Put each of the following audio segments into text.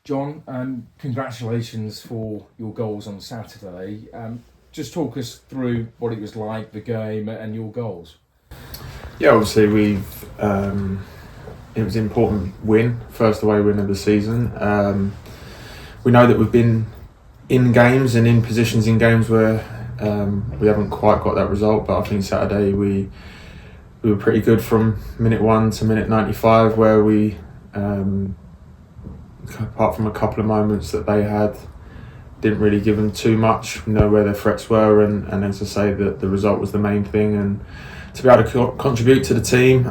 John, congratulations for your goals on Saturday. Just talk us through what it was like, the game, and your goals. Yeah, obviously it was an important win, first away win of the season. We know that we've been in games and in positions in games where we haven't quite got that result, but I think Saturday we were pretty good from minute 1 to minute 95, where we, apart from a couple of moments that they had, didn't really give them too much. We know where their threats were, and as I say, that the result was the main thing, and to be able to contribute to the team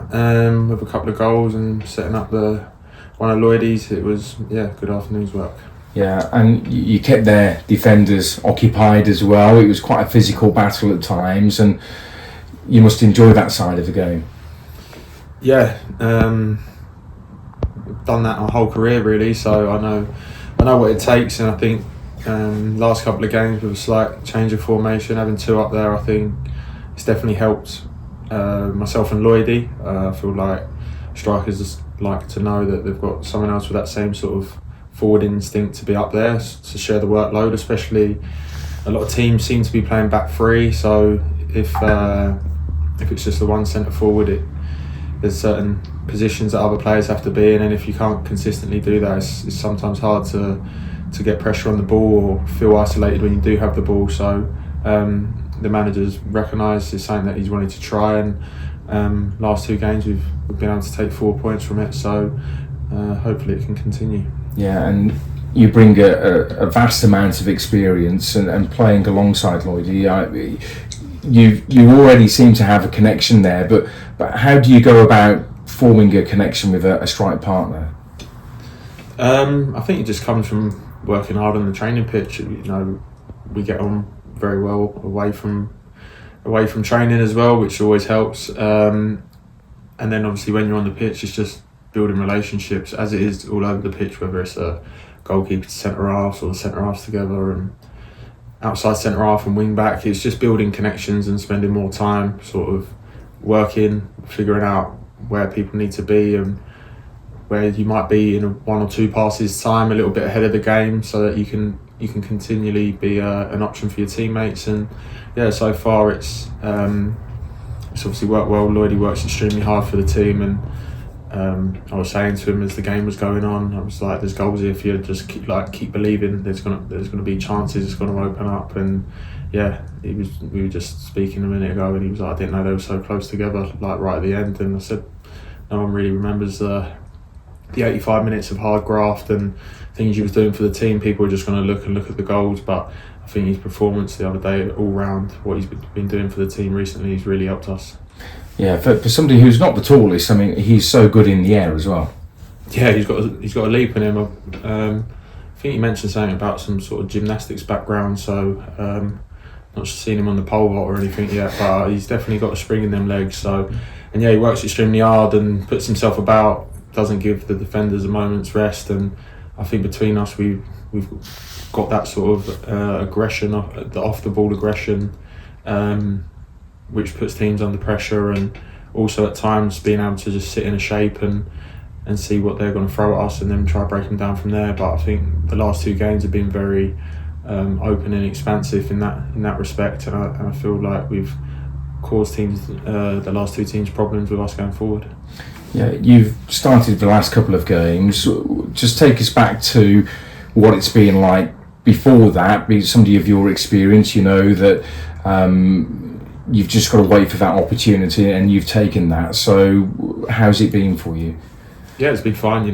with a couple of goals and setting up one of Lloydie's, it was good afternoon's work. Yeah, and you kept their defenders occupied as well. It was quite a physical battle at times, and you must enjoy that side of the game. Yeah, done that my whole career really, so I know what it takes, and I think last couple of games with a slight change of formation, having two up there, I think it's definitely helped myself and Lloydie. I feel like strikers just like to know that they've got someone else with that same sort of forward instinct to be up there to share the workload, especially a lot of teams seem to be playing back three, so if it's just the one centre forward, there's certain positions that other players have to be in, and if you can't consistently do that, it's sometimes hard to get pressure on the ball or feel isolated when you do have the ball. So the manager's recognised it's something that he's wanted to try, and last two games we've been able to take 4 points from it, so hopefully it can continue. Yeah, and you bring a vast amount of experience and playing alongside Lloydie. You already seem to have a connection there, but how do you go about forming a connection with a strike partner? I think it just comes from working hard on the training pitch. We get on very well away from training as well, which always helps. And then obviously when you're on the pitch, it's just building relationships, as it is all over the pitch, whether it's a goalkeeper to centre halves or the centre halves together and outside centre half and wing back. It's just building connections and spending more time sort of working, figuring out where people need to be and where you might be in one or two passes time a little bit ahead of the game, so that you can continually be an option for your teammates. And so far it's obviously worked well. Lloydie works extremely hard for the team, and I was saying to him as the game was going on, I was like, there's goals here if you just keep believing. There's gonna be chances, it's gonna open up. And we were just speaking a minute ago, and he was like, I didn't know they were so close together, like right at the end. And I said, no one really remembers the 85 minutes of hard graft and things he was doing for the team. People are just going to look at the goals, but I think his performance the other day, all round, what he's been doing for the team recently, has really helped us. Yeah, for somebody who's not the tallest, I mean, he's so good in the air as well. Yeah, he's got a leap in him. I think he mentioned something about some sort of gymnastics background, so not seen him on the pole vault or anything yet, but he's definitely got a spring in them legs. So, and he works extremely hard and puts himself about, doesn't give the defenders a moment's rest. And I think between us, we've got that sort of aggression, off the ball aggression, which puts teams under pressure, and also at times being able to just sit in a shape and see what they're going to throw at us and then try to break them down from there. But I think the last two games have been very open and expansive in that respect, and I feel like we've caused teams, the last two teams, problems with us going forward. Yeah, you've started the last couple of games. Just take us back to what it's been like before that. Somebody of your experience, you know that you've just got to wait for that opportunity, and you've taken that. So, how's it been for you? Yeah, it's been fine.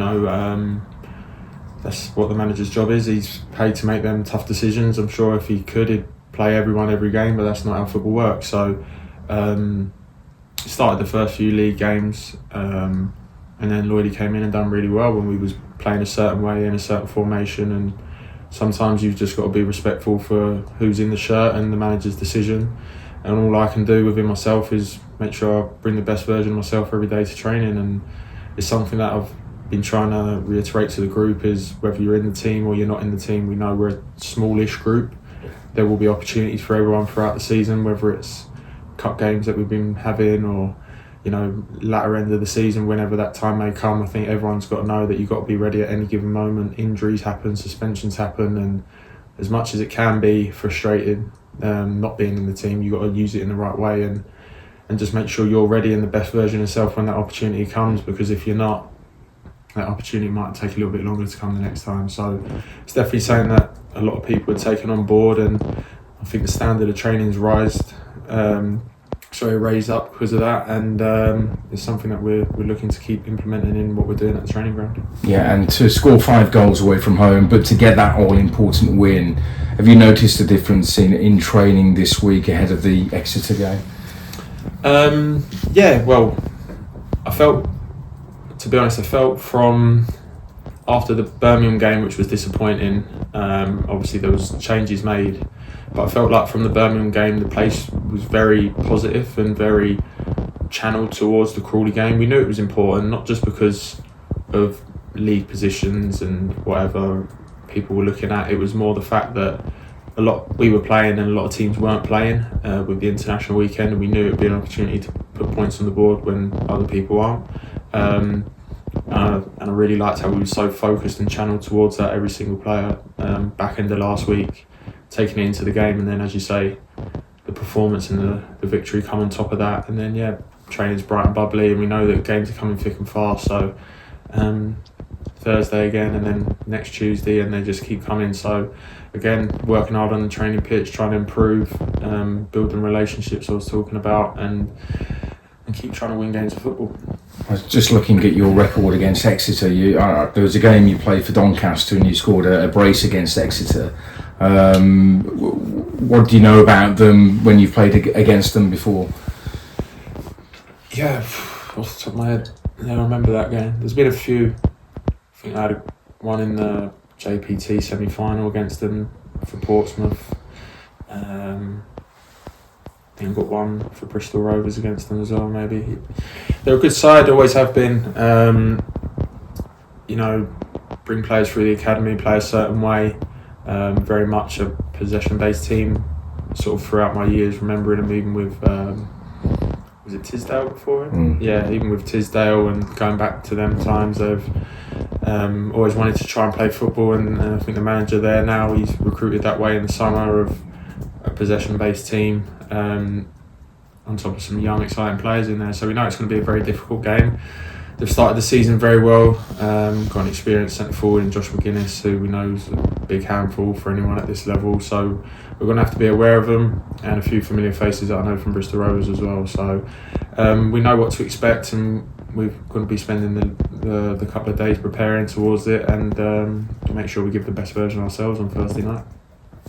That's what the manager's job is. He's paid to make them tough decisions. I'm sure if he could, he'd play everyone every game, but that's not how football works. So. Started the first few league games, and then Lloydie came in and done really well when we was playing a certain way in a certain formation. And sometimes you've just got to be respectful for who's in the shirt and the manager's decision. And all I can do within myself is make sure I bring the best version of myself every day to training. And it's something that I've been trying to reiterate to the group, is whether you're in the team or you're not in the team, we know we're a smallish group. There will be opportunities for everyone throughout the season, whether it's cup games that we've been having or latter end of the season, whenever that time may come, I think everyone's got to know that you've got to be ready at any given moment. Injuries happen, suspensions happen, and as much as it can be frustrating not being in the team, you've got to use it in the right way and just make sure you're ready and the best version of yourself when that opportunity comes, because if you're not, that opportunity might take a little bit longer to come the next time. So it's definitely something that a lot of people are taking on board, and I think the standard of training's raised up because of that, and it's something that we're looking to keep implementing in what we're doing at the training ground. Yeah, and to score 5 goals away from home, but to get that all-important win, have you noticed a difference in training this week ahead of the Exeter game? Yeah, well, to be honest, I felt from after the Birmingham game, which was disappointing, obviously there was changes made, but I felt like from the Birmingham game the place was very positive and very channeled towards the Crawley game. We knew it was important, not just because of league positions and whatever people were looking at. It was more the fact that we were playing and a lot of teams weren't playing with the international weekend, and we knew it would be an opportunity to put points on the board when other people aren't. And I really liked how we were so focused and channeled towards that, every single player, back end of last week, taking it into the game, and then, as you say, the performance and the victory come on top of that, and then training's bright and bubbly, and we know that games are coming thick and fast, so Thursday again, and then next Tuesday, and they just keep coming. So again, working hard on the training pitch, trying to improve, building relationships I was talking about, and keep trying to win games of football. I was just looking at your record against Exeter. There was a game you played for Doncaster and you scored a brace against Exeter. What do you know about them when you've played against them before? Yeah, off the top of my head, I remember that game. There's been a few. I think I had one in the JPT semi-final against them for Portsmouth. I think I got one for Bristol Rovers against them as well, maybe. They're a good side, always have been. Bring players through the academy, play a certain way. Very much a possession-based team, sort of throughout my years, remembering them even with, was it Tisdale before it? Yeah, even with Tisdale and going back to them times, they've always wanted to try and play football, and I think the manager there now, he's recruited that way in the summer, of a possession-based team, on top of some young, exciting players in there. So we know it's going to be a very difficult game. They've started the season very well. Got an experienced centre forward in Josh McGuinness, who we know is a big handful for anyone at this level. So we're going to have to be aware of them, and a few familiar faces that I know from Bristol Rovers as well. So we know what to expect, and we're going to be spending the couple of days preparing towards it, and make sure we give the best version of ourselves on Thursday night.